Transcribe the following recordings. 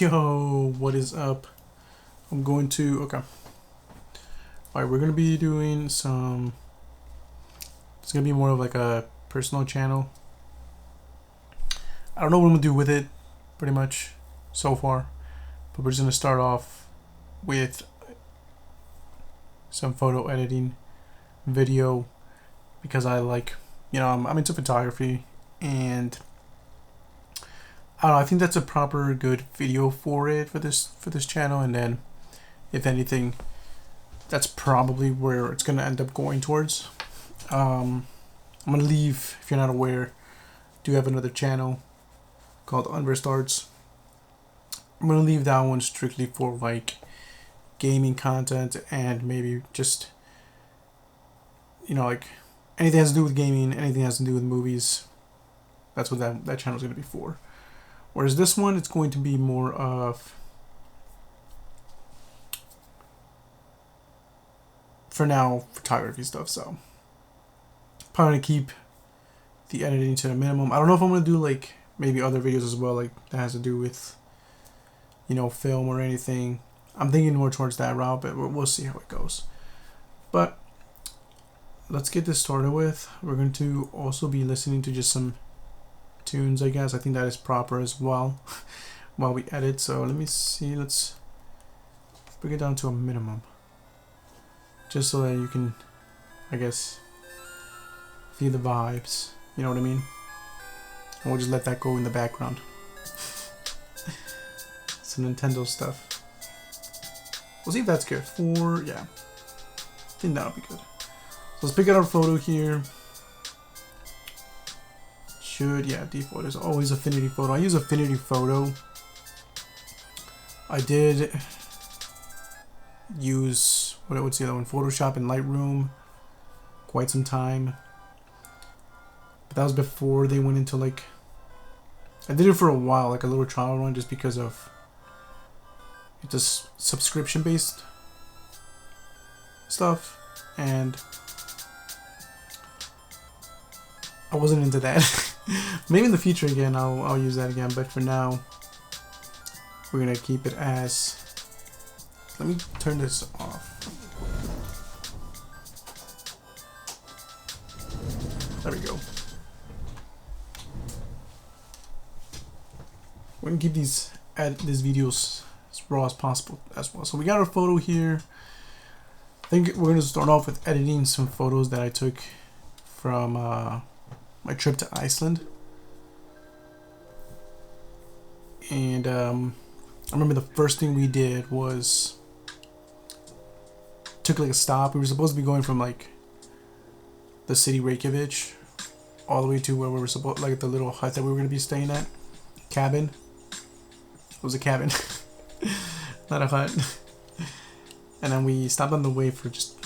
Yo, what is up? I'm going to, okay. Alright, we're going to be doing some, it's going to be more of like a personal channel. I don't know what I'm going to do with it, pretty much, so far. But we're just going to start off with some photo editing, video, because I like, I'm into photography, and I don't know, I think that's a proper good video for it, for this channel, and then, if anything, that's probably where it's going to end up going towards. I'm going to leave, if you're not aware, do have another channel called Unversed Arts. I'm going to leave that one strictly for like gaming content and maybe just, like anything has to do with gaming, anything has to do with movies. That's what that channel is going to be for. Whereas this one, it's going to be more of, for now, photography stuff. So probably gonna keep the editing to the minimum. I don't know if I'm gonna do like maybe other videos as well, like that has to do with, film or anything. I'm thinking more towards that route, but we'll see how it goes. But let's get this started with. We're going to also be listening to just some tunes, I guess. I think that is proper as well while we edit. So let me see. Let's bring it down to a minimum, just so that you can, I guess, feel the vibes. You know what I mean? And we'll just let that go in the background. Some Nintendo stuff. We'll see if that's good. Yeah. I think that'll be good. So let's pick out our photo here. Default is always Affinity Photo. I use Affinity Photo. I did use, what I would say though, in Photoshop and Lightroom quite some time. But that was before they went into like, I did it for a while, like a little trial run, just because of it's just subscription based stuff, and I wasn't into that. Maybe in the future again I'll use that again, but for now we're gonna keep it as, let me turn this off. There we go. We're gonna keep these videos as raw as possible as well. So we got our photo here. I think we're gonna start off with editing some photos that I took from my trip to Iceland. And I remember the first thing we did was took like a stop. We were supposed to be going from like the city Reykjavik all the way to where we were supposed, like the little hut that we were gonna be staying at. Cabin. It was a cabin. Not a hut. And then we stopped on the way for just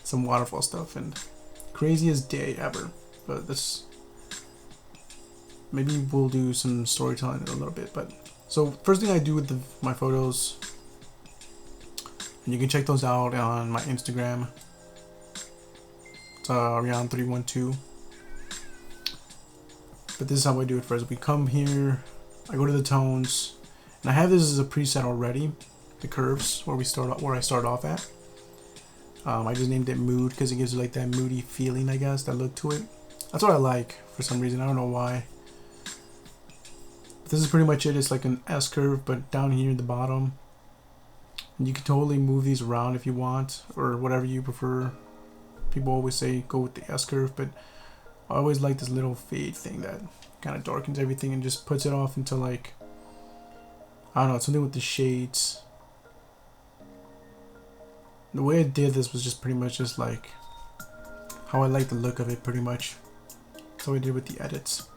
some waterfall stuff, and craziest day ever. But this, maybe we'll do some storytelling in a little bit. But so first thing I do with my photos, and you can check those out on my Instagram. It's Rian312. But this is how I do it first. We come here, I go to the tones, and I have this as a preset already, the curves where I start off at. I just named it mood because it gives you like that moody feeling, I guess, that look to it. That's what I like for some reason. I don't know why. But this is pretty much it. It's like an S curve, but down here at the bottom. And you can totally move these around if you want, or whatever you prefer. People always say go with the S curve, but I always like this little fade thing that kind of darkens everything and just puts it off into like, I don't know, something with the shades. The way I did this was just pretty much just like how I like the look of it, pretty much. That's how I did with the edits.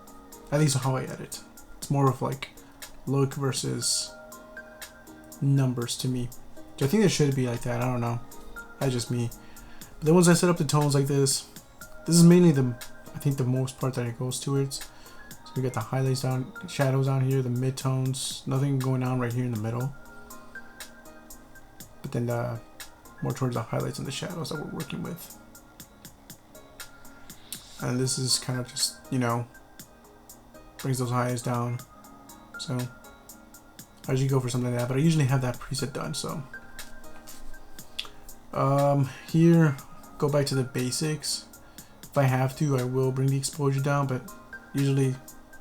At least how I edit. It's more of like look versus numbers to me. I think it should be like that. I don't know. That's just me. But then once I set up the tones like this is mainly I think the most part that it goes towards. So we got the highlights down, shadows down here, the mid-tones, nothing going on right here in the middle. But then more towards the highlights and the shadows that we're working with. And this is kind of just, brings those highs down. So I usually go for something like that, but I usually have that preset done. So here, go back to the basics. If I have to, I will bring the exposure down, but usually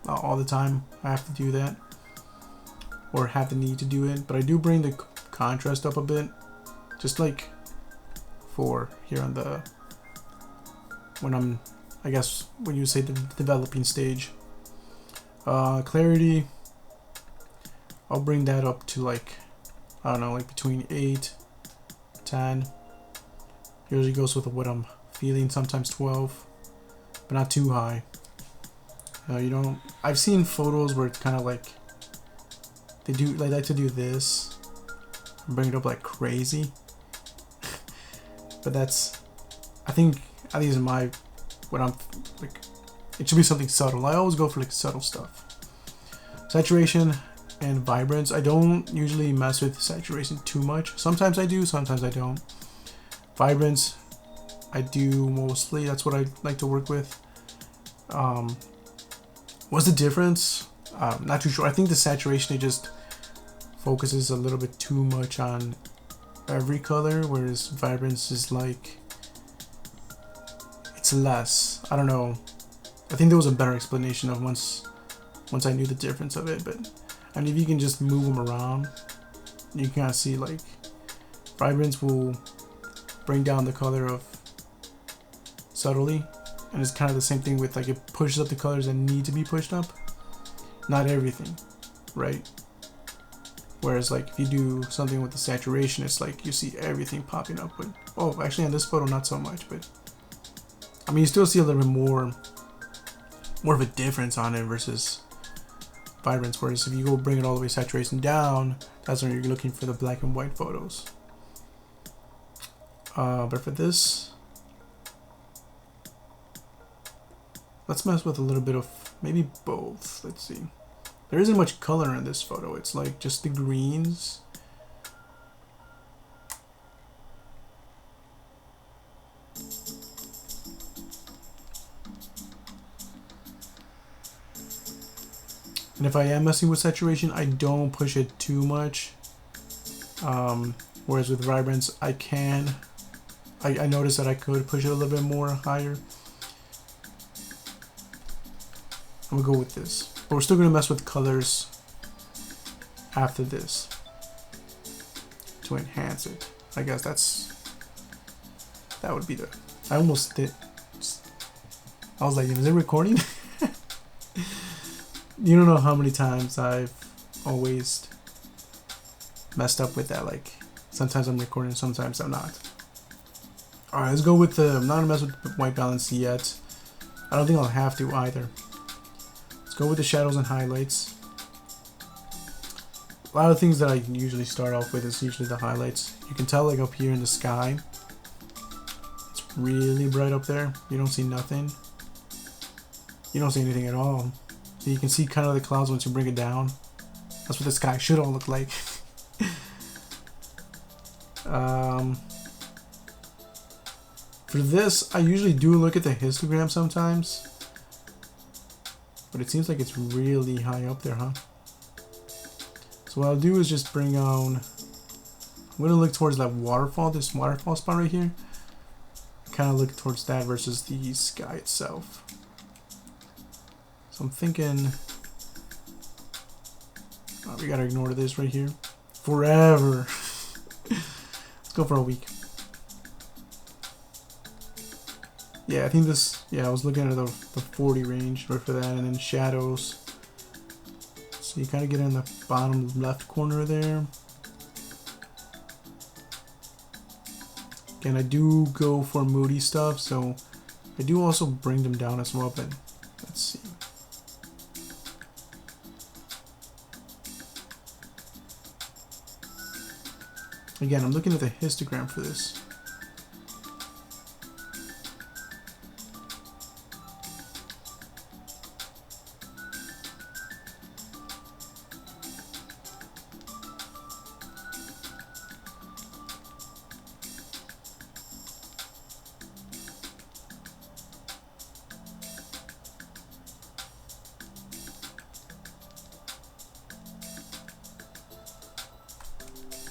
all the time I have to do that, or have the need to do it. But I do bring the contrast up a bit, just like for here on the, when I'm, I guess when you say the developing stage. Clarity, I'll bring that up to like, I don't know, like between 8, 10. Usually goes with what I'm feeling, sometimes 12, but not too high. You know, I've seen photos where it's kind of like, they like to do this, and bring it up like crazy. But that's, I think, at least in my, what I'm like, it should be something subtle. I always go for like subtle stuff. Saturation and vibrance. I don't usually mess with saturation too much. Sometimes I do, sometimes I don't. Vibrance, I do mostly. That's what I like to work with. What's the difference? Not too sure. I think the saturation, it just focuses a little bit too much on every color, whereas vibrance is like, it's less. I don't know. I think there was a better explanation of once I knew the difference of it. But I mean, if you can just move them around, you can kind of see like vibrance will bring down the color of subtly, and it's kind of the same thing with like, it pushes up the colors that need to be pushed up, not everything, right? Whereas like if you do something with the saturation, it's like you see everything popping up. But oh, actually on this photo not so much, but I mean you still see a little bit more of a difference on it versus vibrance. Whereas if you go bring it all the way saturation down, that's when you're looking for the black and white photos. But for this, let's mess with a little bit of maybe both. Let's see. There isn't much color in this photo. It's like just the greens. And if I am messing with saturation, I don't push it too much. Whereas with vibrance, I can. I noticed that I could push it a little bit more higher. I'm gonna go with this. But we're still gonna mess with colors after this to enhance it. I guess that would be the, I almost did. I was like, is it recording? You don't know how many times I've always messed up with that. Like sometimes I'm recording, sometimes I'm not. Alright, let's go with the, I'm not gonna mess with white balance yet. I don't think I'll have to either. Let's go with the shadows and highlights. A lot of things that I usually start off with is usually the highlights. You can tell like up here in the sky, it's really bright up there. You don't see nothing. You don't see anything at all. So you can see kind of the clouds once you bring it down. That's what the sky should all look like. For this, I usually do look at the histogram sometimes, but it seems like it's really high up there, huh? So what I'll do is just bring on, I'm going to look towards that waterfall, this waterfall spot right here. Kind of look towards that versus the sky itself. So I'm thinking, oh, we gotta ignore this right here. Forever. Let's go for a week. Yeah, I think this, yeah, I was looking at the 40 range right for that, and then shadows. So you kind of get in the bottom left corner there. Again, I do go for moody stuff, so I do also bring them down as well, but let's see. Again, I'm looking at the histogram for this.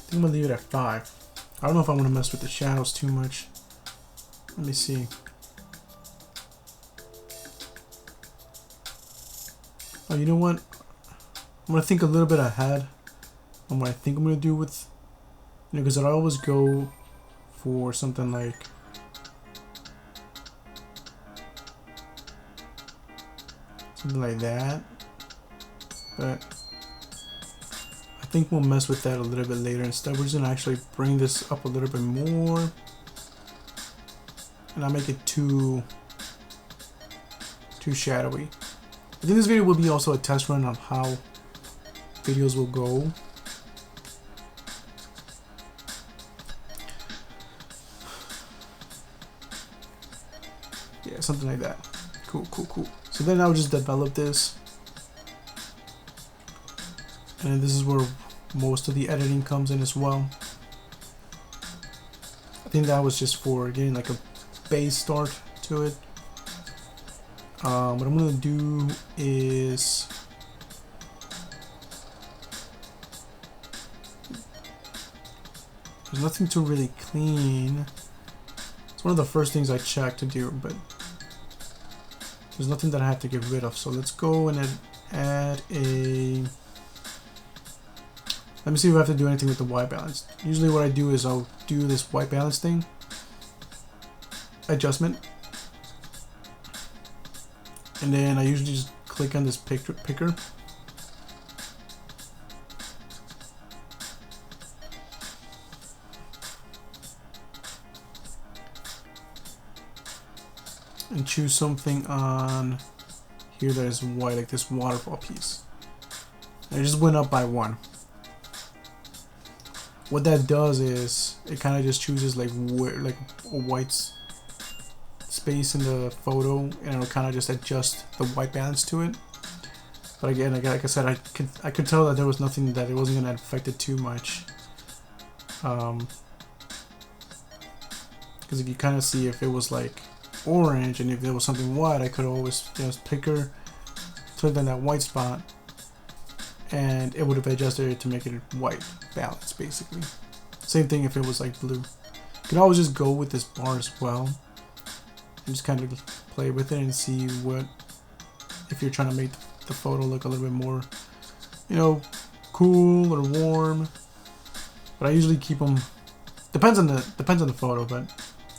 think I'm gonna leave it at 5. I don't know if I want to mess with the shadows too much. Let me see. Oh, you know what? I'm gonna think a little bit ahead on what I think I'm gonna do with, you know, because I always go for something like that, but I think we'll mess with that a little bit later. Instead, we're just gonna actually bring this up a little bit more, and I'll make it too shadowy. I think this video will be also a test run on how videos will go. Yeah, something like that. Cool. So then I'll just develop this. And this is where most of the editing comes in as well. I think that was just for getting like a base start to it. What I'm gonna do is there's nothing to really clean. It's one of the first things I check to do, but there's nothing that I have to get rid of. So let's go and add a. Let me see if I have to do anything with the white balance. Usually what I do is I'll do this white balance thing, adjustment, and then I usually just click on this picker. And choose something on here that is white, like this waterfall piece. And it just went up by 1. What that does is it kind of just chooses like a white space in the photo, and it'll kind of just adjust the white balance to it. But again, like I said, I could tell that there was nothing, that it wasn't gonna affect it too much. Because if you kind of see, if it was like orange and if there was something white, I could always just picker, click on that white spot, and it would have adjusted it to make it white balance, basically. Same thing if it was like blue. You can always just go with this bar as well and just kind of play with it and see what, if you're trying to make the photo look a little bit more, you know, cool or warm. But I usually keep them, depends on the photo, but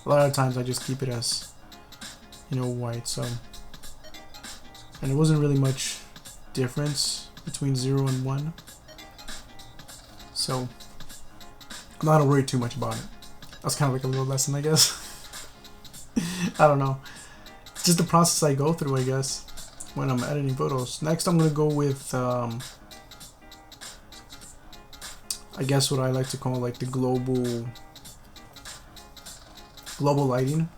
a lot of times I just keep it as, you know, white. So, and it wasn't really much difference between 0 and 1, so I'm not worried too much about it. That's kind of like a little lesson, I guess. I don't know. It's just the process I go through, I guess, when I'm editing photos. Next, I'm gonna go with I guess what I like to call like the global lighting.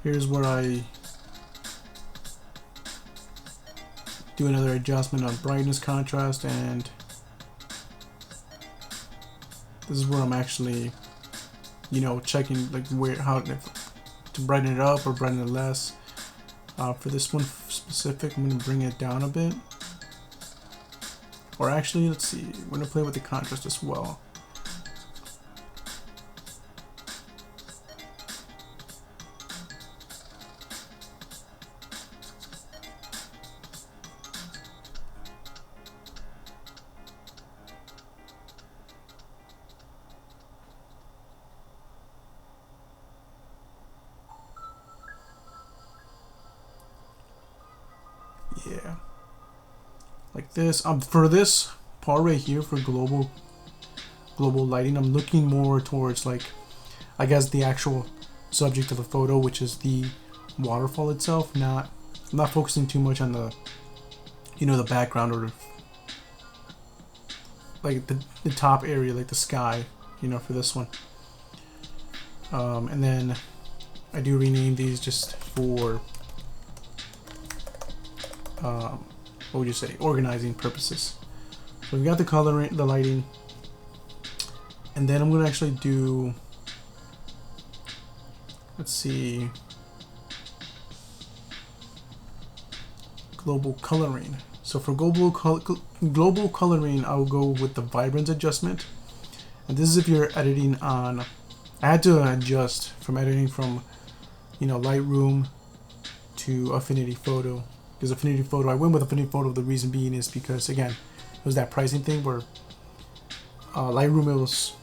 Here's where I do another adjustment on brightness, contrast, and this is where I'm actually, you know, checking like how to brighten it up or brighten it less. For this one specific, I'm going to bring it down a bit. Or actually, let's see, I'm going to play with the contrast as well. Yeah, like this. For this part right here, for global lighting, I'm looking more towards like, I guess, the actual subject of the photo, which is the waterfall itself. I'm not focusing too much on the, you know, the background or like the top area, like the sky, you know, for this one. And then I do rename these just for what would you say, organizing purposes. So we got the color, the lighting, and then I'm gonna actually do, let's see, global coloring. So for global coloring, I will go with the vibrance adjustment. And this is if you're editing on, I had to adjust from editing from, Lightroom to Affinity Photo. Because Affinity Photo, I went with Affinity Photo. The reason being is because, again, it was that pricing thing where Lightroom, it was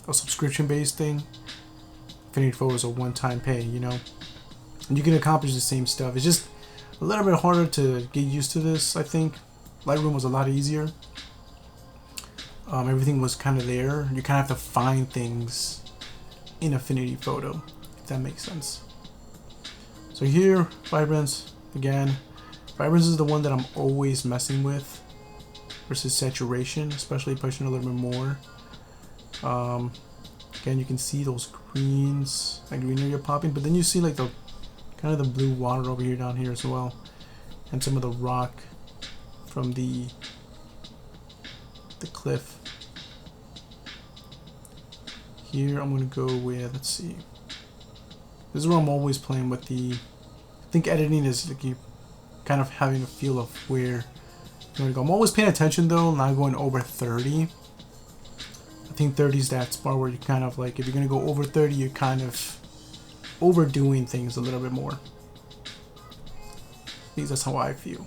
a subscription-based thing. Affinity Photo is a one-time pay, and you can accomplish the same stuff. It's just a little bit harder to get used to this, I think. Lightroom was a lot easier. Everything was kind of there. You kind of have to find things in Affinity Photo, if that makes sense. So here, vibrance, again. Vibrance is the one that I'm always messing with versus saturation, especially pushing a little bit more. Again, you can see those greens, that green area popping, but then you see like the kind of the blue water over here down here as well, and some of the rock from the cliff. Here I'm gonna go with, let's see. This is where I'm always playing with the. I think editing is like you kind of having a feel of where you're gonna go. I'm always paying attention though, not going over 30. I think 30 is that spot where you kind of like, if you're gonna go over 30, you're kind of overdoing things a little bit more. At least that's how I feel.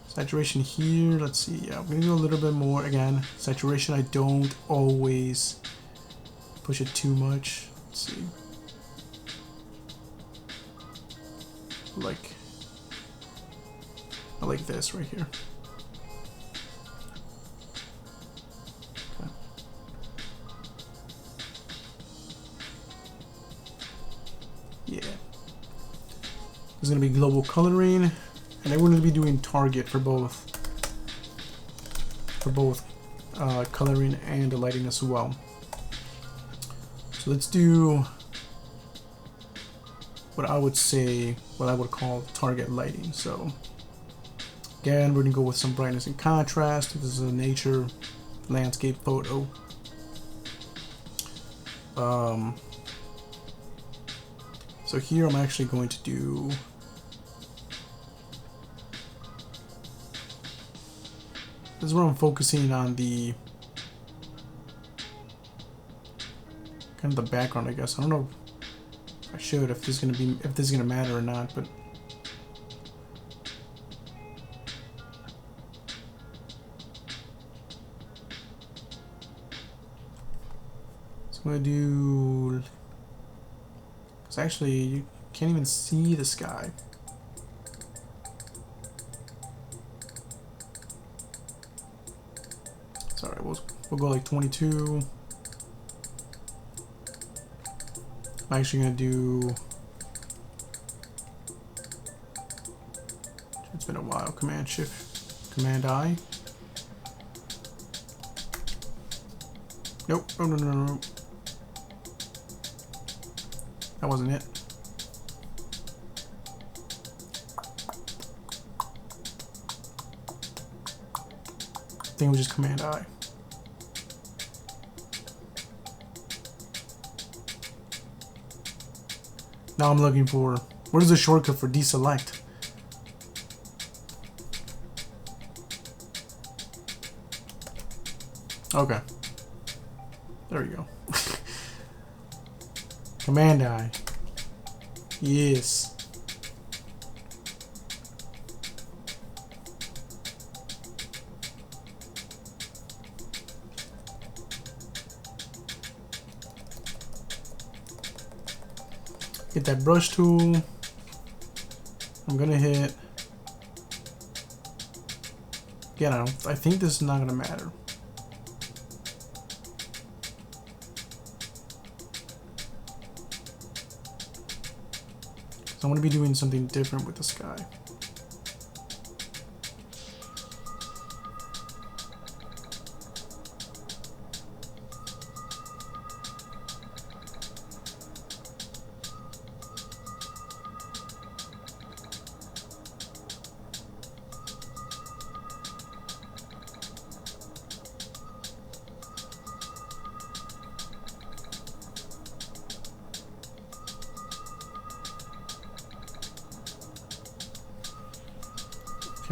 Saturation here, let's see, yeah, I'm gonna do a little bit more. Again, saturation, I don't always push it too much. Let's see. I like this right here. Okay. Yeah. This is gonna be global coloring, and then we're gonna be doing target for both coloring and the lighting as well. So let's do what I would call target lighting. So again, we're gonna go with some brightness and contrast. This is a nature landscape photo. So here I'm actually going to do this is where I'm focusing on the kind of the background, I guess. I don't know if I should, if this is gonna matter or not, but so I'm gonna do, because actually you can't even see the sky. Sorry, we'll go like 22. I'm actually gonna do, it's been a while, Command Shift, Command I. Nope, no. That wasn't it. I think it was just Command I. Now I'm looking for, what is the shortcut for deselect? Okay. There we go. Command I. Yes. Get that brush tool. I'm gonna hit. Again, I think this is not gonna matter. So I'm gonna be doing something different with the sky.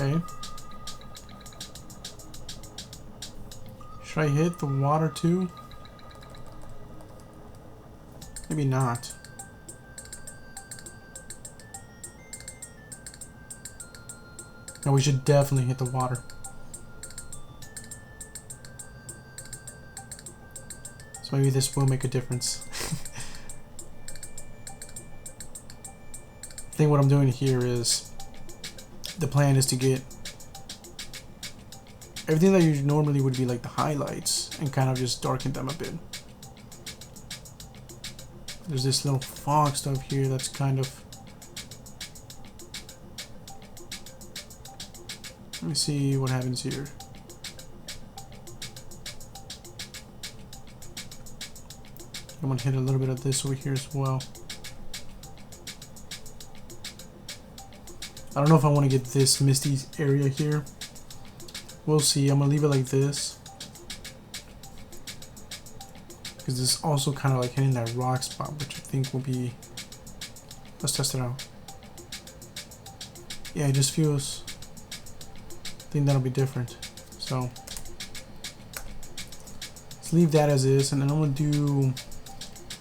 Okay. Should I hit the water too? Maybe not. No, we should definitely hit the water. So maybe this will make a difference. I think what I'm doing here is, the plan is to get everything that you normally would be like the highlights and kind of just darken them a bit. There's this little fog stuff here that's kind of... Let me see what happens here. I'm gonna hit a little bit of this over here as well. I don't know if I want to get this misty area here. We'll see. I'm gonna leave it like this, because this is also kind of like hitting that rock spot, which I think will be... Let's test it out. Yeah, it just feels... I think that'll be different. So let's leave that as is, and then I'm gonna do...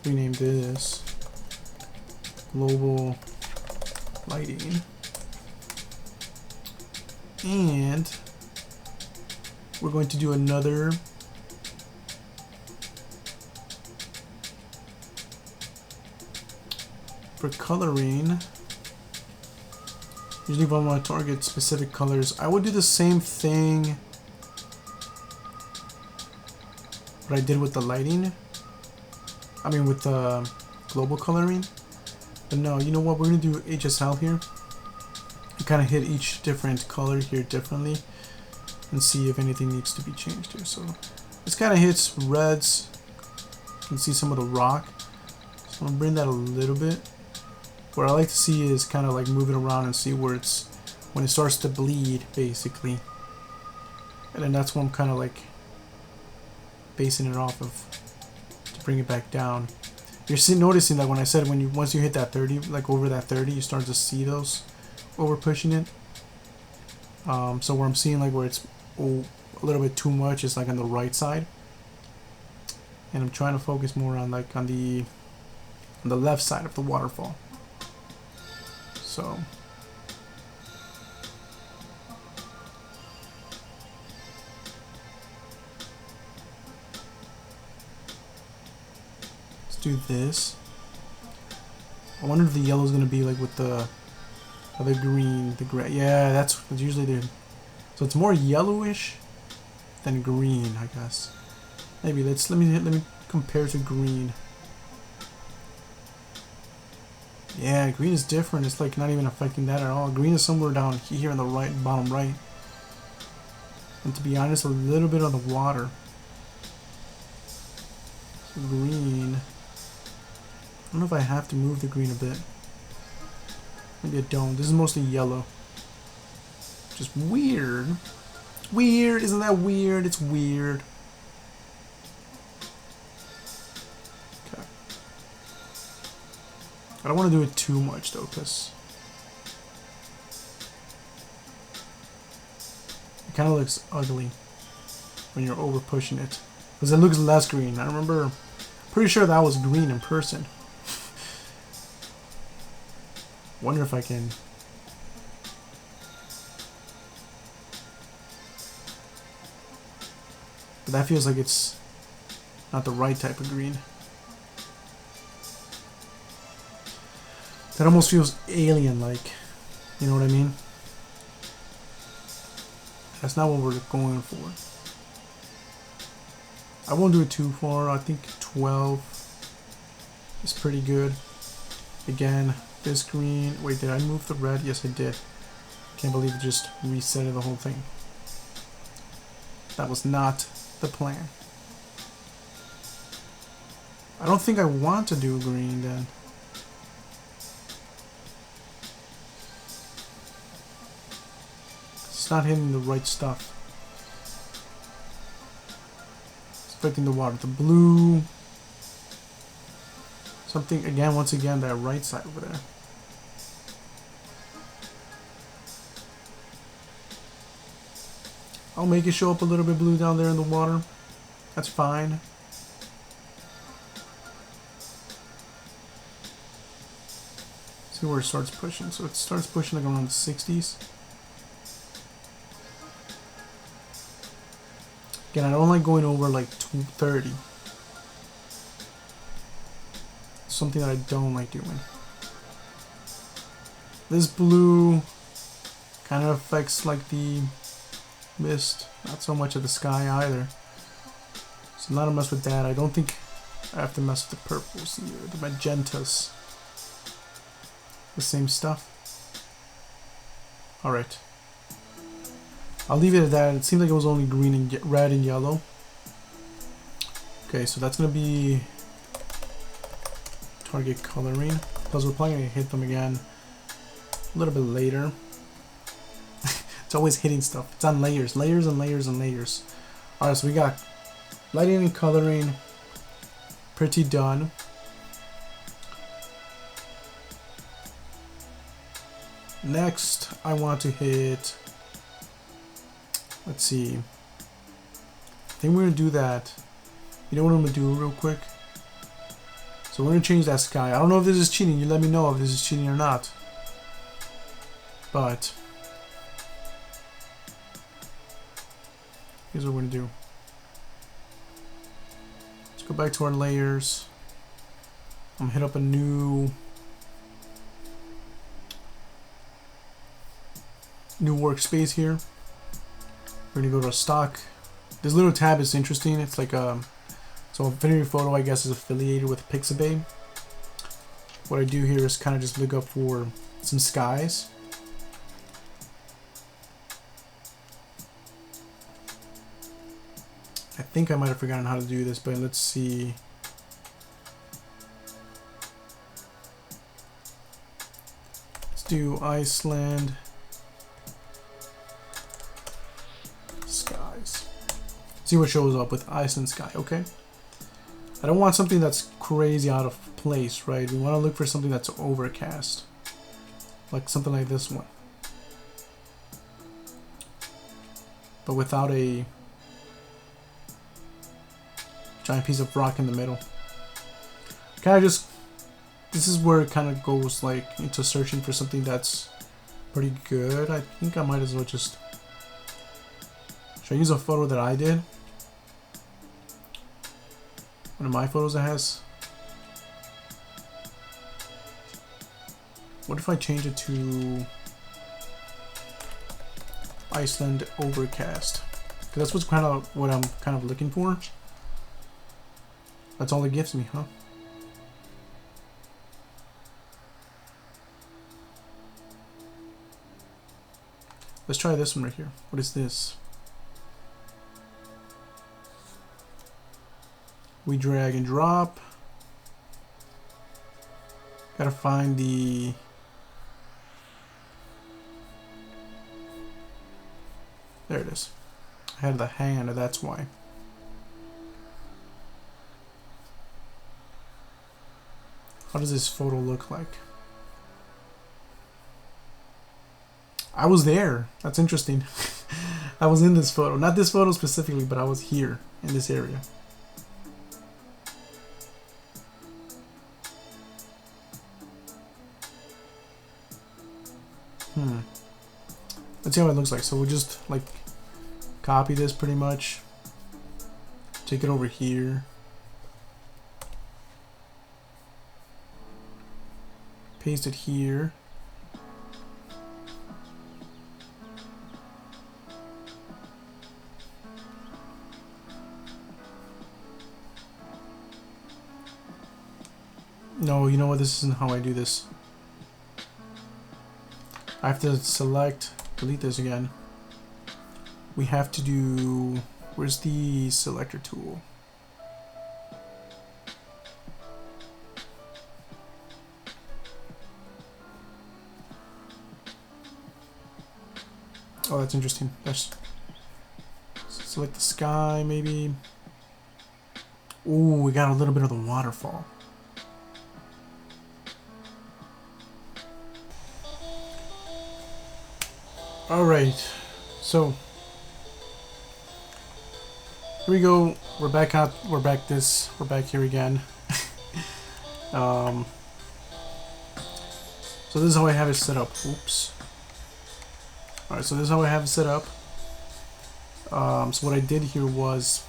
rename this global lighting, and we're going to do another for coloring. Usually if I want to target specific colors, I would do the same thing what I did with the lighting. I mean with the global coloring. But no, you know what, we're going to do HSL here. And kind of hit each different color here differently and see if anything needs to be changed here. So this kind of hits reds. You can see some of the rock. So I'm going to bring that a little bit. What I like to see is kind of like move it around and see where it's, when it starts to bleed basically. And then that's what I'm kind of like basing it off of to bring it back down. You're noticing that when I said once you hit that 30, like over that 30, you start to see those over pushing it. So where I'm seeing like where it's a little bit too much is like on the right side, and I'm trying to focus more on like on the left side of the waterfall. So let's do this. I wonder if the yellow is going to be like with the other green, the gray. Yeah, that's usually the... So it's more yellowish than green, I guess. Maybe let me compare to green. Yeah, green is different. It's like not even affecting that at all. Green is somewhere down here in the right, bottom right. And to be honest, a little bit on the water. So green. I don't know if I have to move the green a bit. Maybe I don't. This is mostly yellow. Just weird. Weird, isn't that weird? It's weird. Okay. I don't want to do it too much though, because it kind of looks ugly when you're over pushing it. Because it looks less green. I remember, pretty sure that was green in person. Wonder if I can... But that feels like it's not the right type of green. That almost feels alien-like. You know what I mean? That's not what we're going for. I won't do it too far. I think 12 is pretty good. Again, this green... Wait, did I move the red? Yes, I did. Can't believe it just resetted the whole thing. That was not the plan. I don't think I want to do green then. It's not hitting the right stuff. It's affecting the water. The blue... Something, again, once again, that right side over there. I'll make it show up a little bit blue down there in the water. That's fine. See where it starts pushing. So it starts pushing like around the 60s. Again, I don't like going over like 30. Something that I don't like doing. This blue kind of affects like the mist, not so much of the sky either. So not to mess with that. I don't think I have to mess with the purples here, the magentas. The same stuff. Alright. I'll leave it at that. It seemed like it was only green and red and yellow. Okay, so that's gonna be target coloring. Plus we're probably gonna hit them again a little bit later. It's always hitting stuff. It's on layers, layers and layers and layers. Alright, so we got lighting and coloring pretty done. Next, I want to hit, let's see, I think we're going to do that. You know what I'm going to do real quick? So we're going to change that sky. I don't know if this is cheating. You let me know if this is cheating or not. But here's what we're going to do. Let's go back to our layers. I'm going to hit up a new workspace here. We're gonna go to stock. This little tab is interesting. It's like so Affinity Photo, I guess, is affiliated with Pixabay. What I do here is kind of just look up for some skies. I think I might have forgotten how to do this, but let's see. Let's do Iceland. See what shows up with Iceland sky, okay? I don't want something that's crazy out of place, right? We want to look for something that's overcast. Like something like this one. But without a giant piece of rock in the middle. Kind of just, this is where it kind of goes like into searching for something that's pretty good. I think I might as well just, should I use a photo that I did? One of my photos that has. What if I change it to Iceland overcast? Because that's what's kind of what I'm kind of looking for. That's all it gives me, huh? Let's try this one right here. What is this? We drag and drop. Gotta find the there it is. I had the hand, that's why. How does this photo look like? I was there. That's interesting. I was in this photo. Not this photo specifically, but I was here in this area. Let's see how it looks like. So we'll just like copy this pretty much. Take it over here. Paste it here. No, you know what? This isn't how I do this. I have to select, delete this again. We have to do, where's the selector tool? Oh, that's interesting. Let's select the sky, maybe. Ooh, we got a little bit of the waterfall. Alright, so here we go. We're back out. We're back here again. So this is how I have it set up. Oops. Alright, so this is how I have it set up. So what I did here was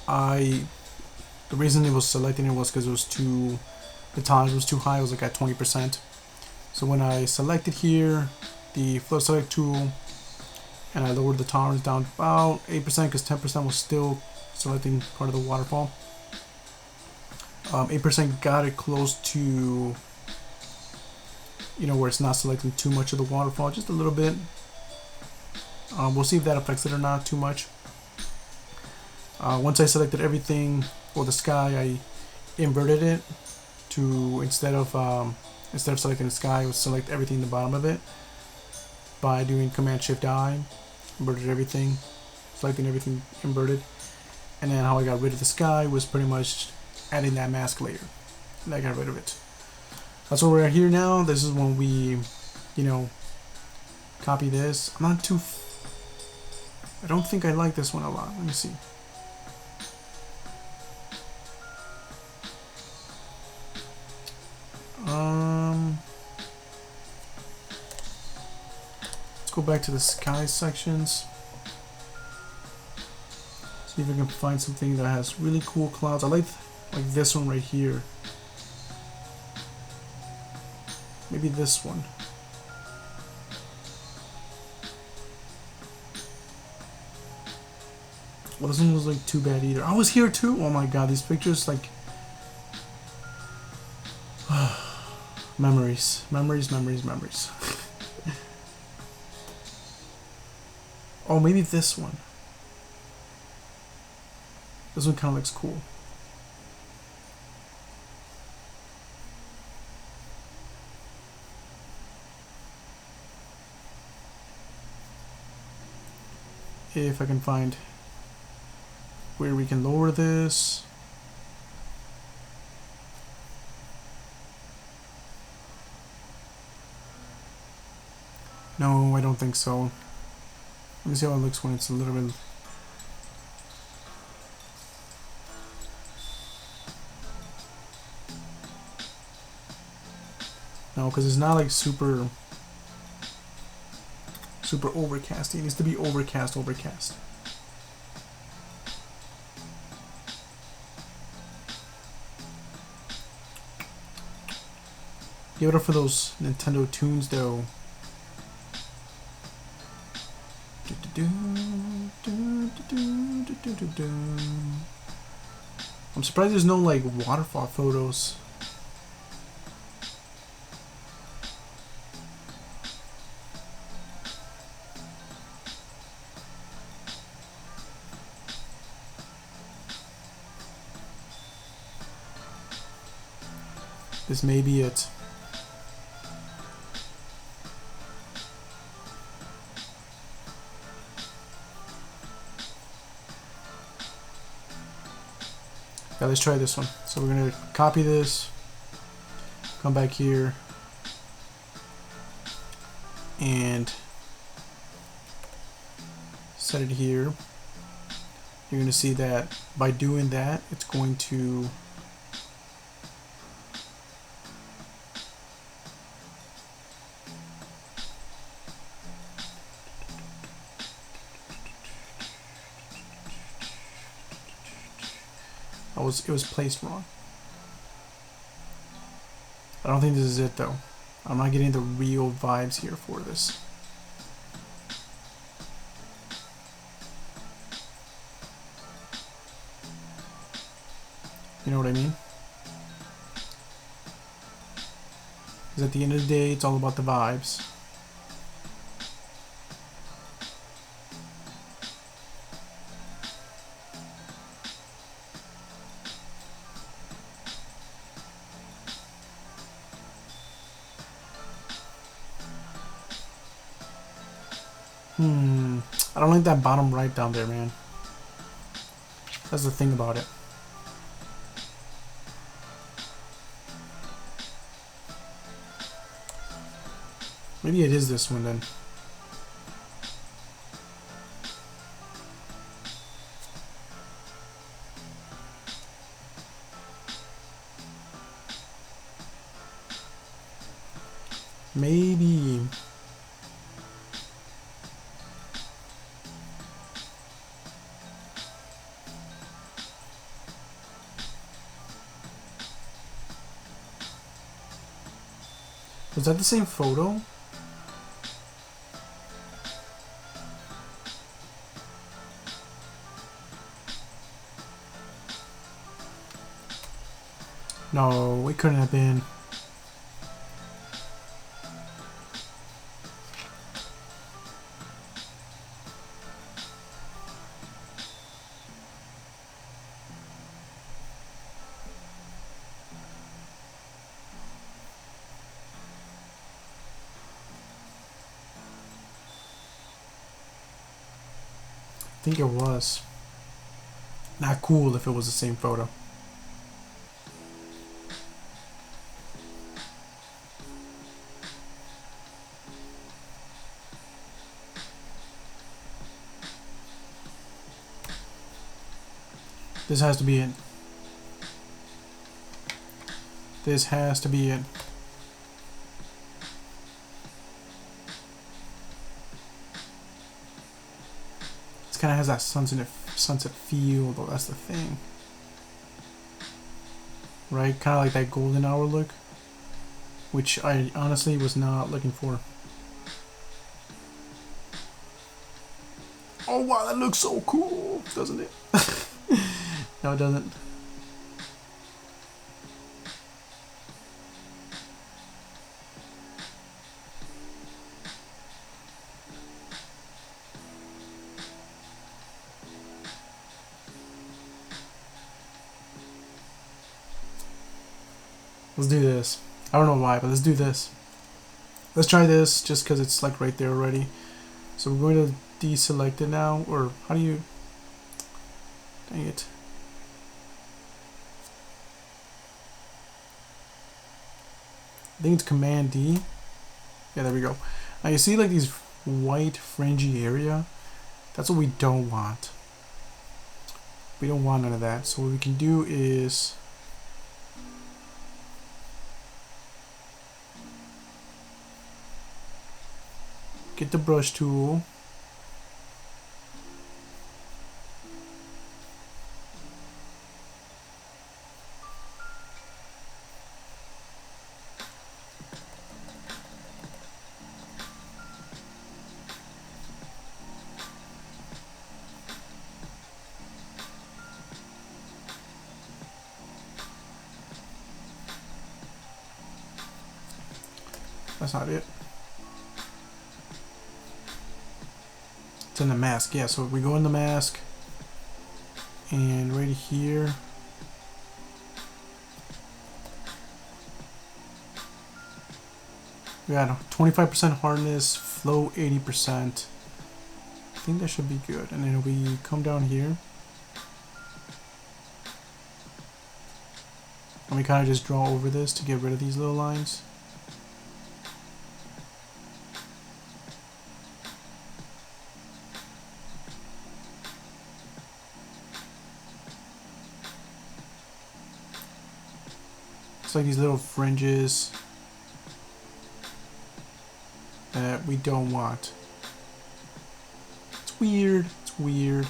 the reason it was selecting it was because it was the tolerance was too high. It was like at 20%. So when I selected here the flood select tool and I lowered the tolerance down about 8% because 10% was still selecting part of the waterfall. 8% got it close to, you know, where it's not selecting too much of the waterfall, just a little bit. We'll see if that affects it or not too much. Once I selected everything for the sky, I inverted it to instead of selecting the sky, I would select everything in the bottom of it by doing Command Shift I, inverted everything, selecting everything inverted, and then how I got rid of the sky was pretty much adding that mask layer, and I got rid of it. That's where we're at here now. This is when we, you know, copy this. I don't think I like this one a lot. Let me see. Let's go back to the sky sections. See if I can find something that has really cool clouds. I like this one right here. Maybe this one. Well, this one was like too bad either. I was here too. Oh my god, these pictures like memories. Oh, maybe this one. This one kind of looks cool. If I can find where we can lower this. No, I don't think so. Let me see how it looks when it's a little bit. No, because it's not like super overcast. It needs to be overcast. Give it up for those Nintendo tunes though. I'm surprised there's no like waterfall photos. This may be it. Yeah, let's try this one. So we're gonna copy this, come back here, and set it here. You're gonna see that by doing that, it's going to it was placed wrong. I don't think this is it though. I'm not getting the real vibes here for this. You know what I mean? Because at the end of the day, it's all about the vibes. I don't like that bottom right down there, man. That's the thing about it. Maybe it is this one then. Maybe. Was that the same photo? No, it couldn't have been. I think it was. Not cool if it was the same photo. This has to be it. This has to be it. It kind of has that sunset feel, though. That's the thing, right? Kind of like that golden hour look, which I honestly was not looking for. Oh wow, that looks so cool, doesn't it? No, it doesn't. Let's do this. I don't know why, but let's do this. Let's try this just because it's like right there already. So we're going to deselect it now, or how do you... Dang it. I think it's Command D. Yeah, there we go. Now you see like these white fringy area? That's what we don't want. We don't want none of that. So what we can do is... get the brush tool. That's not it. It's in the mask. Yeah, so we go in the mask. And right here. We got 25% hardness, flow 80%. I think that should be good. And then we come down here. And we kind of just draw over this to get rid of these little lines. It's like these little fringes that we don't want. It's weird. It's weird.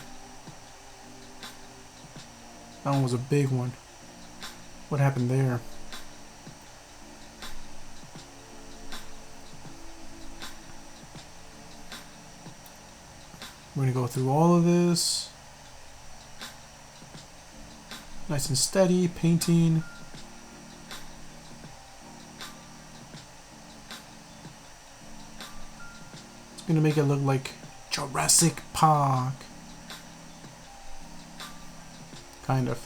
That one was a big one. What happened there? We're going to go through all of this. Nice and steady, painting. It's going to make it look like Jurassic Park. Kind of.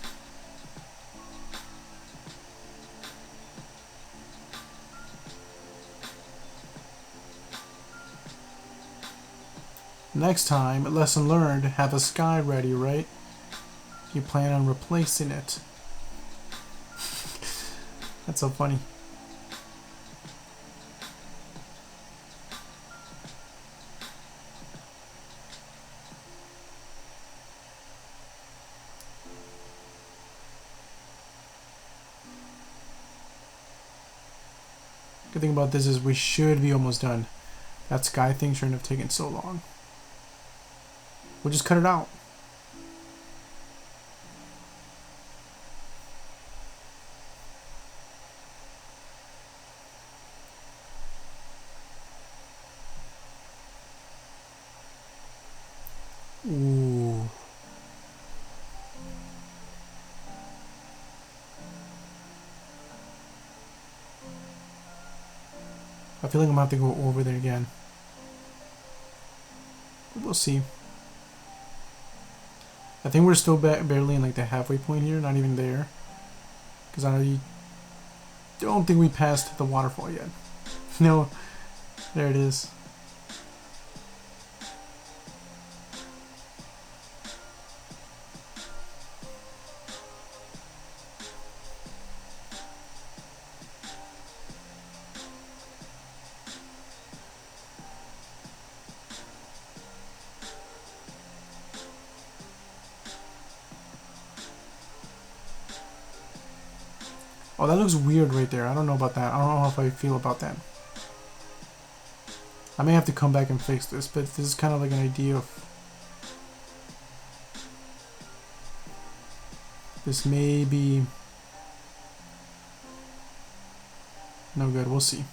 Next time, lesson learned, have a sky ready, right? You plan on replacing it. That's so funny. Good thing about this is we should be almost done. That sky thing shouldn't have taken so long. We'll just cut it out. Ooh. I feel like I'm gonna have to go over there again. But we'll see. I think we're still barely in like the halfway point here, not even there. Because I don't think we passed the waterfall yet. No, there it is. Oh, that looks weird right there. I don't know about that. I don't know how I feel about that. I may have to come back and fix this, but this is kind of like an idea of... This may be... no good. We'll see.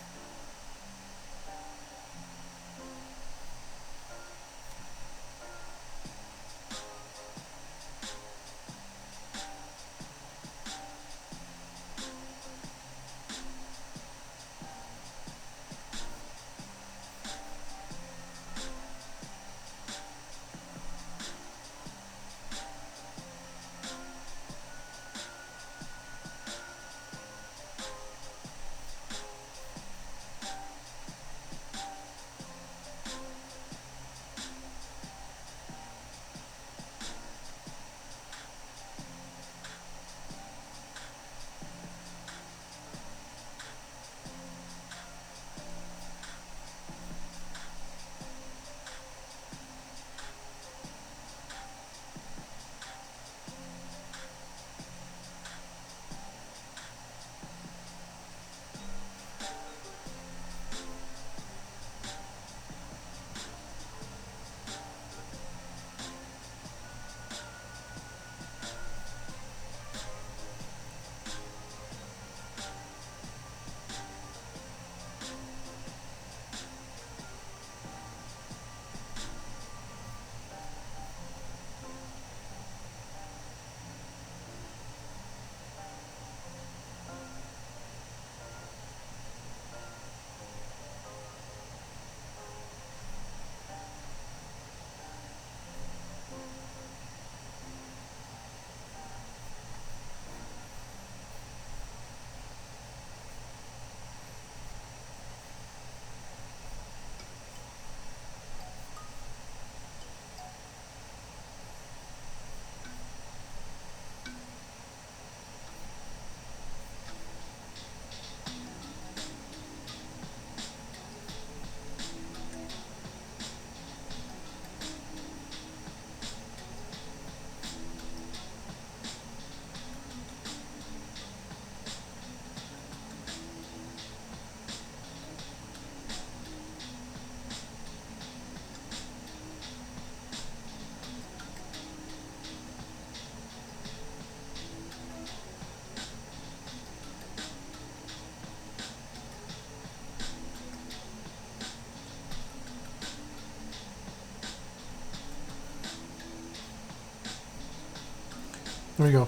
There we go.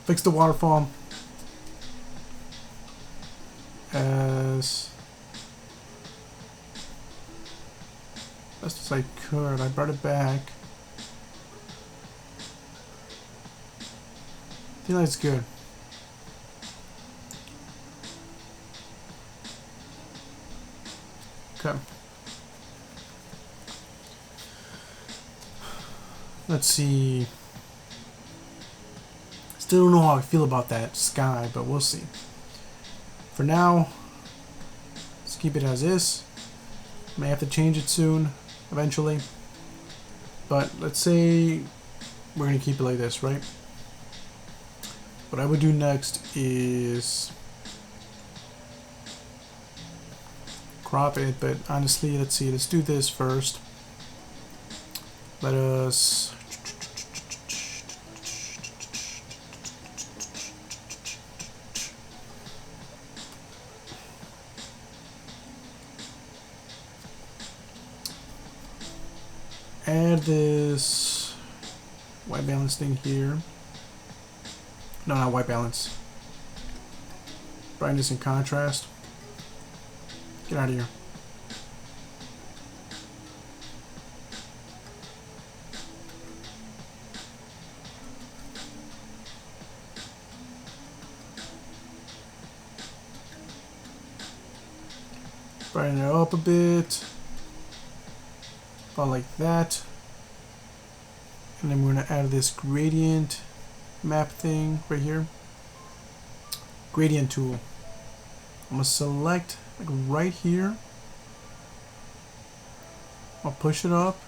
Fix the waterfall as best as I could. I brought it back. I think that's good. Okay. Let's see. Still don't know how I feel about that sky, but we'll see. For now, let's keep it as is. May have to change it soon, eventually. But let's say we're gonna keep it like this, right? What I would do next is crop it, but honestly, let's see, let's do this first. Let us add this white balance thing here. No, not white balance. Brightness and contrast. Get out of here. Brighten it up a bit. About like that. And then we're going to add this gradient map thing right here. Gradient tool. I'm going to select like right here. I'll push it up.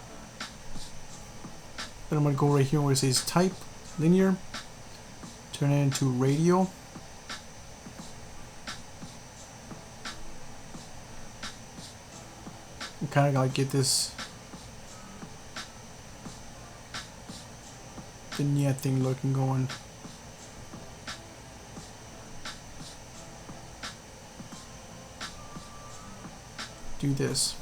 Then I'm going to go right here where it says type, linear. Turn it into radial. And kind of like get this vignette thing looking going. Do this.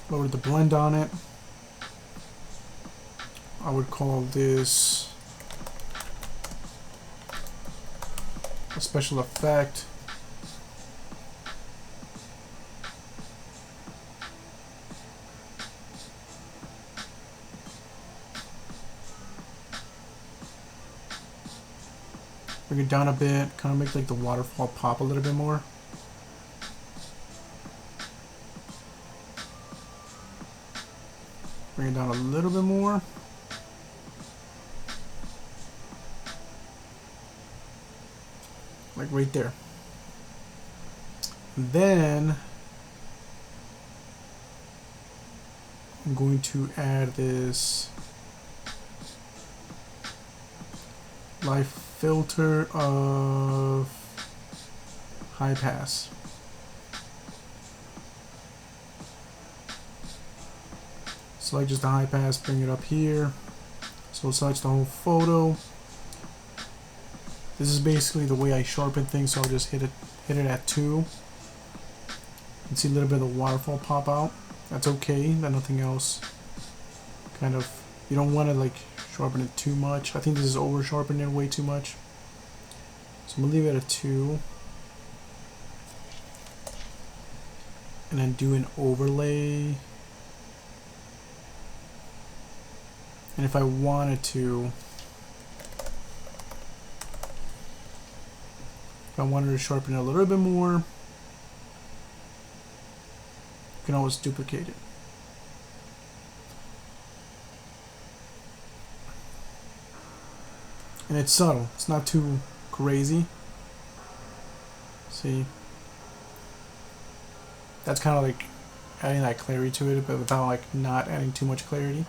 Lower the blend on it. I would call this a special effect. Bring it down a bit, kind of make like the waterfall pop a little bit more. Bring it down a little bit more. Like right there. Then I'm going to add this light filter of high pass. Select just the high pass, bring it up here. So it selects the whole photo. This is basically the way I sharpen things, so I'll just hit it at 2. You can see a little bit of the waterfall pop out. That's okay, that nothing else kind of, you don't want to like sharpen it too much. I think this is over sharpening it way too much. So I'm gonna leave it at 2. And then do an overlay. And if I wanted to, if I wanted to sharpen it a little bit more, you can always duplicate it. And it's subtle, it's not too crazy. See? That's kind of like adding that clarity to it, but without like not adding too much clarity.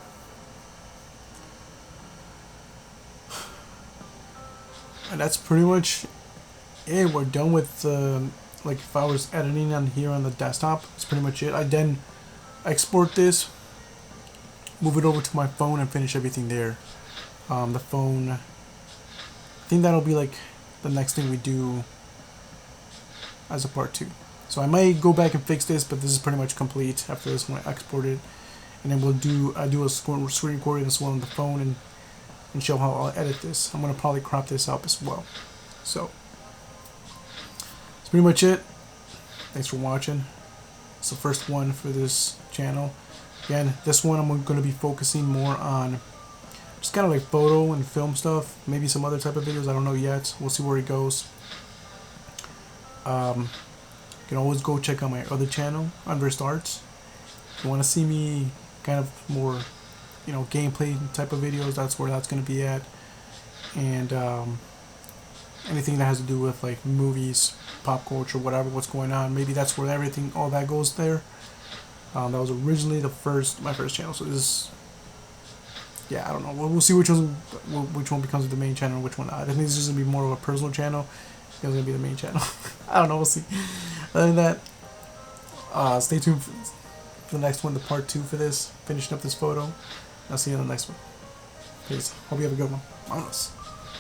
And that's pretty much it. We're done with like if I was editing on here on the desktop, that's pretty much it. I then export this, move it over to my phone, and finish everything there. The phone, I think that'll be like the next thing we do as a part 2. So I might go back and fix this, but this is pretty much complete after this one I exported. And then I do a screen recording as well on the phone and show how I'll edit this. I'm going to probably crop this up as well. So that's pretty much it. Thanks for watching. It's the first one for this channel. Again, this one I'm going to be focusing more on just kind of like photo and film stuff. Maybe some other type of videos. I don't know yet. We'll see where it goes. You can always go check out my other channel, Unversed Arts. If you want to see me kind of more, you know, gameplay type of videos, that's where that's going to be at. And anything that has to do with like movies, pop culture, whatever, what's going on, maybe that's where everything, all that goes there. That was originally my first channel. So this, yeah, I don't know. We'll see which one becomes the main channel and which one not. I think this is gonna be more of a personal channel. It's gonna be the main channel. I don't know. We'll see. Other than that, stay tuned for the next one, the part 2 for this, finishing up this photo. I'll see you in the next one. Peace. Hope you have a good one. Vámonos.